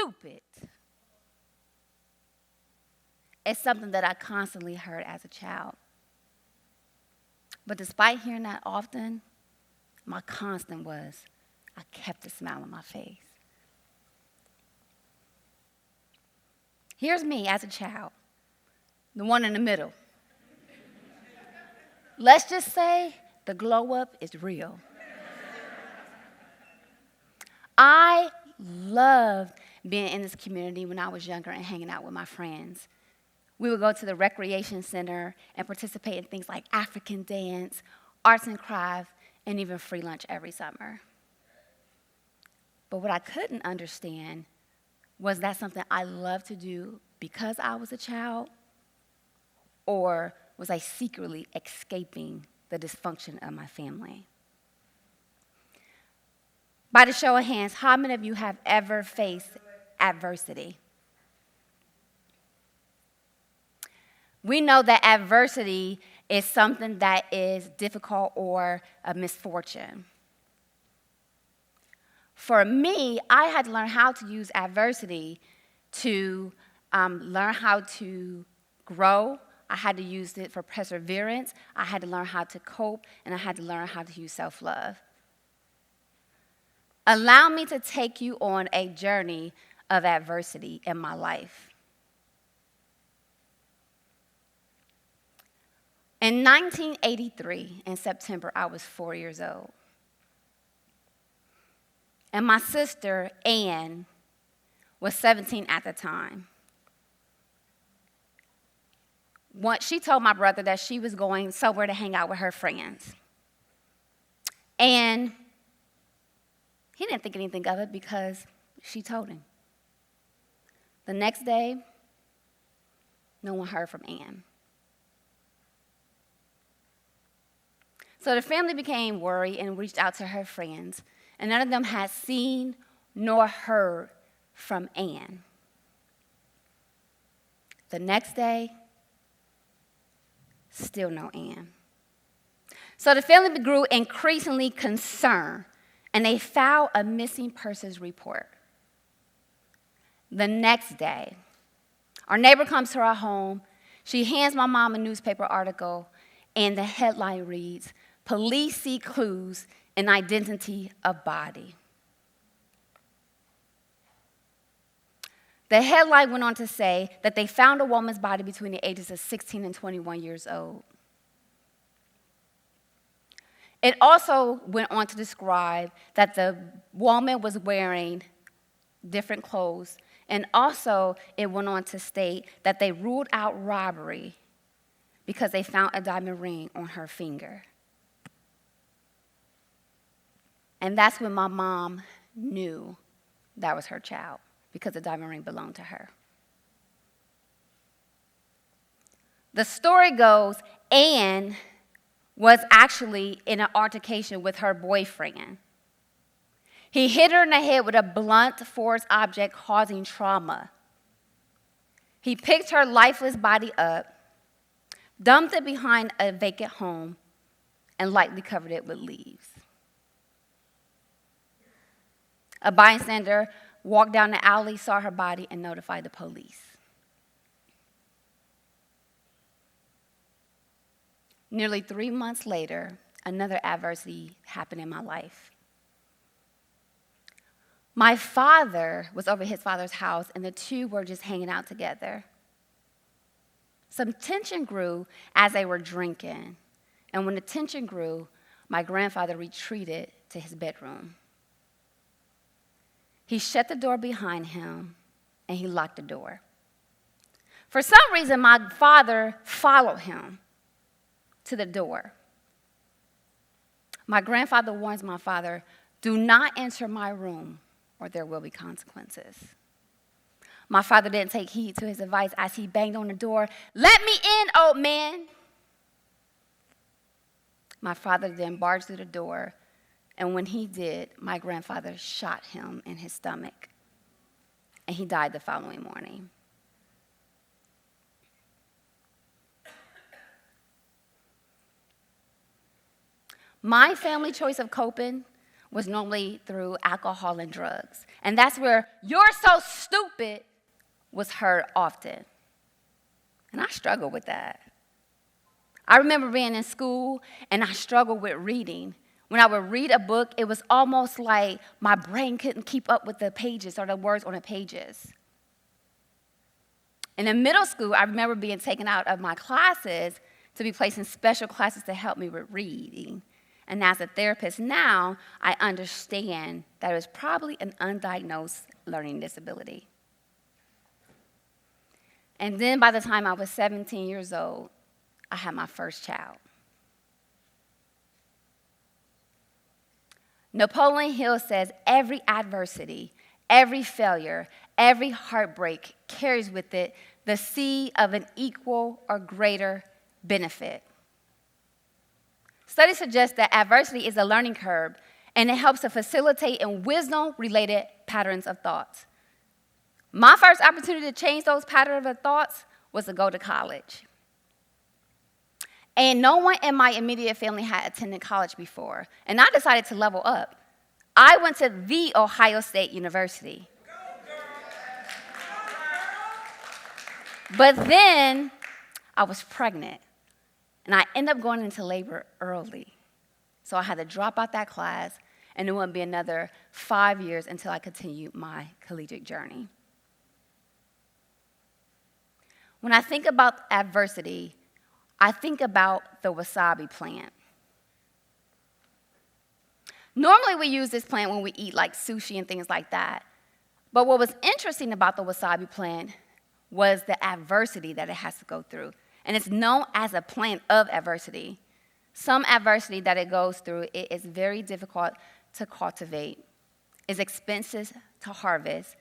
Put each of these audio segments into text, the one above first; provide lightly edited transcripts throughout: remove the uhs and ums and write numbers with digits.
stupid. It's something that I constantly heard as a child. But despite hearing that often, my constant was, I kept a smile on my face. Here's me as a child, the one in the middle. Let's just say the glow up is real. I loved being in this community when I was younger and hanging out with my friends. We would go to the recreation center and participate in things like African dance, arts and crafts, and even free lunch every summer. But what I couldn't understand was that something I loved to do because I was a child, or was I secretly escaping the dysfunction of my family? By the show of hands, how many of you have ever faced adversity? We know that adversity is something that is difficult or a misfortune. For me, I had to learn how to use adversity to learn how to grow. I had to use it for perseverance. I had to learn how to cope, and I had to learn how to use self-love. Allow me to take you on a journey of adversity in my life. In 1983, in September, I was 4 years old. And my sister, Ann, was 17 at the time. She told my brother that she was going somewhere to hang out with her friends. And he didn't think anything of it because she told him. The next day, no one heard from Ann. So the family became worried and reached out to her friends, and none of them had seen nor heard from Ann. The next day, still no Ann. So the family grew increasingly concerned, and they filed a missing persons report. The next day, our neighbor comes to our home. She hands my mom a newspaper article, and the headline reads, "Police see clues in identity of body." The headline went on to say that they found a woman's body between the ages of 16 and 21 years old. It also went on to describe that the woman was wearing different clothes, and also it went on to state that they ruled out robbery because they found a diamond ring on her finger. And that's when my mom knew that was her child, because the diamond ring belonged to her. The story goes, Ann was actually in an altercation with her boyfriend. He hit her in the head with a blunt force object, causing trauma. He picked her lifeless body up, dumped it behind a vacant home, and lightly covered it with leaves. A bystander walked down the alley, saw her body, and notified the police. Nearly 3 months later, another adversity happened in my life. My father was over at his father's house, and the two were just hanging out together. Some tension grew as they were drinking, and when the tension grew, my grandfather retreated to his bedroom. He shut the door behind him, and he locked the door. For some reason, my father followed him to the door. My grandfather warns my father, "Do not enter my room, or there will be consequences." My father didn't take heed to his advice as he banged on the door. "Let me in, old man." My father then barged through the door, and when he did, my grandfather shot him in his stomach, and he died the following morning. My family choice of coping was normally through alcohol and drugs. And that's where "you're so stupid" was heard often. And I struggled with that. I remember being in school and I struggled with reading. When I would read a book, it was almost like my brain couldn't keep up with the pages or the words on the pages. And in middle school, I remember being taken out of my classes to be placed in special classes to help me with reading. And as a therapist now, I understand that it was probably an undiagnosed learning disability. And then by the time I was 17 years old, I had my first child. Napoleon Hill says every adversity, every failure, every heartbreak carries with it the seed of an equal or greater benefit. Studies suggest that adversity is a learning curve, and it helps to facilitate in wisdom-related patterns of thoughts. My first opportunity to change those patterns of thoughts was to go to college. And no one in my immediate family had attended college before, and I decided to level up. I went to the Ohio State University. But then I was pregnant, and I ended up going into labor early. So I had to drop out that class, and it wouldn't be another 5 years until I continued my collegiate journey. When I think about adversity, I think about the wasabi plant. Normally we use this plant when we eat like sushi and things like that. But what was interesting about the wasabi plant was the adversity that it has to go through. And it's known as a plant of adversity. Some adversity that it goes through, it is very difficult to cultivate, is expensive to harvest,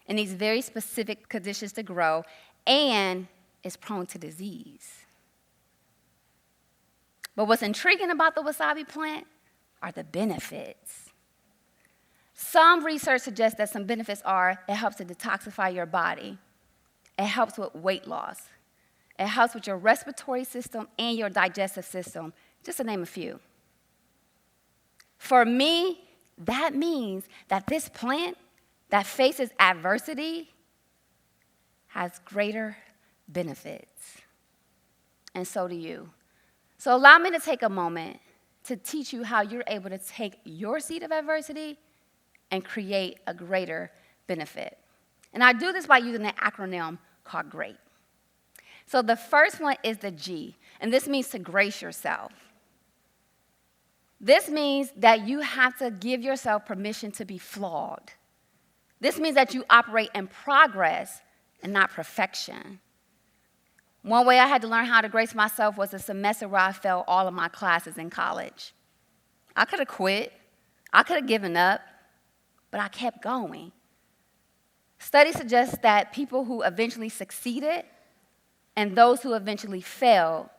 and needs very specific conditions to grow, and is prone to disease. But what's intriguing about the wasabi plant are the benefits. Some research suggests that some benefits are it helps to detoxify your body. It helps with weight loss. It helps with your respiratory system and your digestive system, just to name a few. For me, that means that this plant that faces adversity has greater benefits. And so do you. So allow me to take a moment to teach you how you're able to take your seed of adversity and create a greater benefit. And I do this by using an acronym called GREAT. So the first one is the G, and this means to grace yourself. This means that you have to give yourself permission to be flawed. This means that you operate in progress and not perfection. One way I had to learn how to grace myself was a semester where I failed all of my classes in college. I could have quit. I could have given up, but I kept going. Studies suggest that people who eventually succeeded and those who eventually failed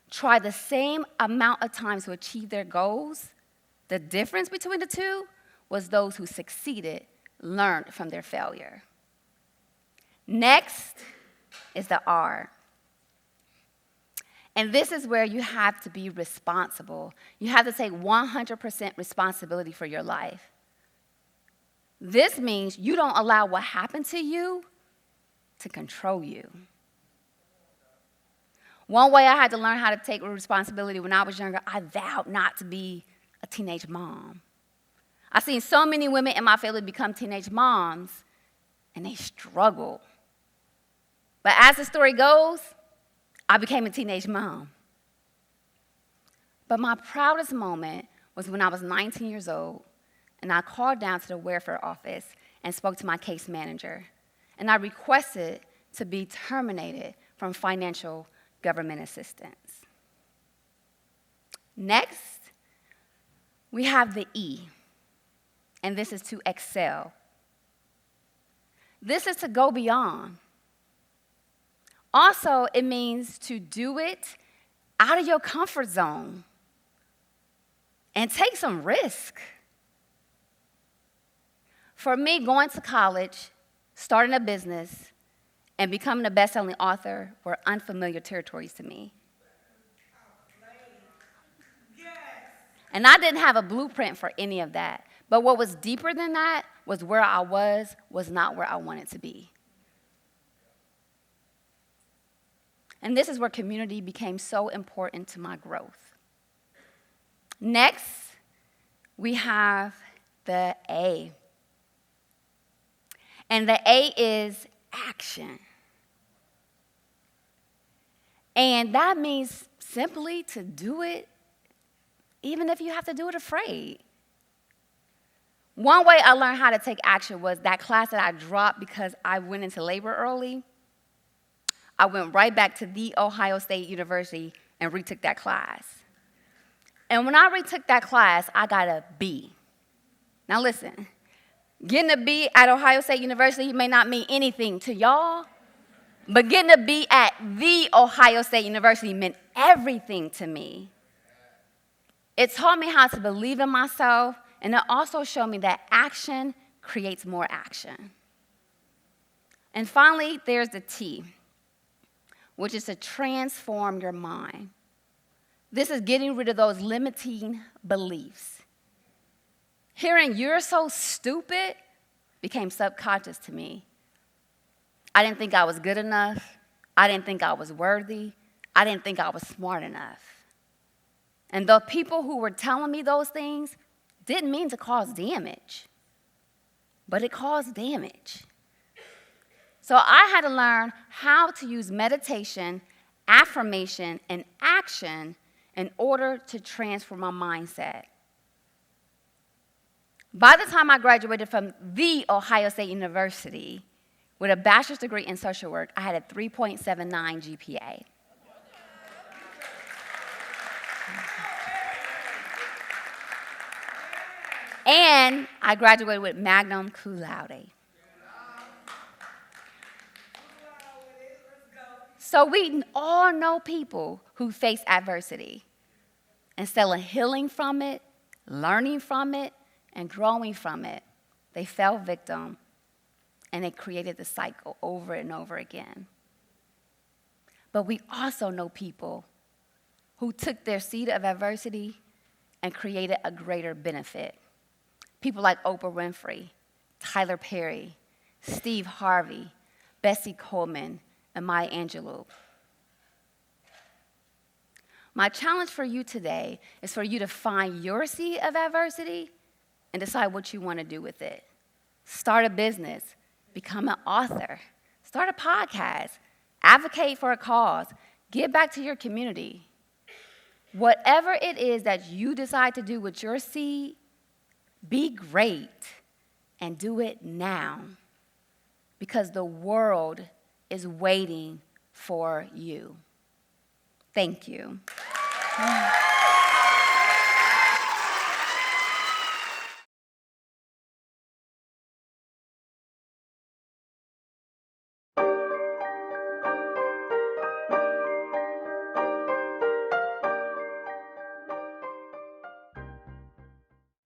try the same amount of times to achieve their goals. The difference between the two was those who succeeded learned from their failure. Next is the R. And this is where you have to be responsible. You have to take 100% responsibility for your life. This means you don't allow what happened to you to control you. One way I had to learn how to take responsibility when I was younger, I vowed not to be a teenage mom. I've seen so many women in my family become teenage moms, and they struggle. But as the story goes, I became a teenage mom. But my proudest moment was when I was 19 years old, and I called down to the welfare office and spoke to my case manager. And I requested to be terminated from financial government assistance. Next, we have the E, and this is to excel. This is to go beyond. Also, it means to do it out of your comfort zone and take some risk. For me, going to college, starting a business, and becoming a best-selling author were unfamiliar territories to me. And I didn't have a blueprint for any of that. But what was deeper than that was where I was not where I wanted to be. And this is where community became so important to my growth. Next, we have the A. And the A is action. And that means simply to do it, even if you have to do it afraid. One way I learned how to take action was that class that I dropped because I went into labor early. I went right back to The Ohio State University and retook that class. And when I retook that class, I got a B. Now listen, getting a B at Ohio State University may not mean anything to y'all, but getting a B at The Ohio State University meant everything to me. It taught me how to believe in myself, and it also showed me that action creates more action. And finally, there's the T, which is to transform your mind. This is getting rid of those limiting beliefs. Hearing "you're so stupid" became subconscious to me. I didn't think I was good enough. I didn't think I was worthy. I didn't think I was smart enough. And the people who were telling me those things didn't mean to cause damage, but it caused damage. So I had to learn how to use meditation, affirmation, and action in order to transform my mindset. By the time I graduated from The Ohio State University with a bachelor's degree in social work, I had a 3.79 GPA. And I graduated with magna cum laude. So we all know people who face adversity. Instead of healing from it, learning from it, and growing from it, they fell victim, and they created the cycle over and over again. But we also know people who took their seed of adversity and created a greater benefit. People like Oprah Winfrey, Tyler Perry, Steve Harvey, Bessie Coleman, and Maya Angelou. My challenge for you today is for you to find your seed of adversity and decide what you want to do with it. Start a business, become an author, start a podcast, advocate for a cause, give back to your community. Whatever it is that you decide to do with your seed, be great and do it now, because the world is waiting for you. Thank you.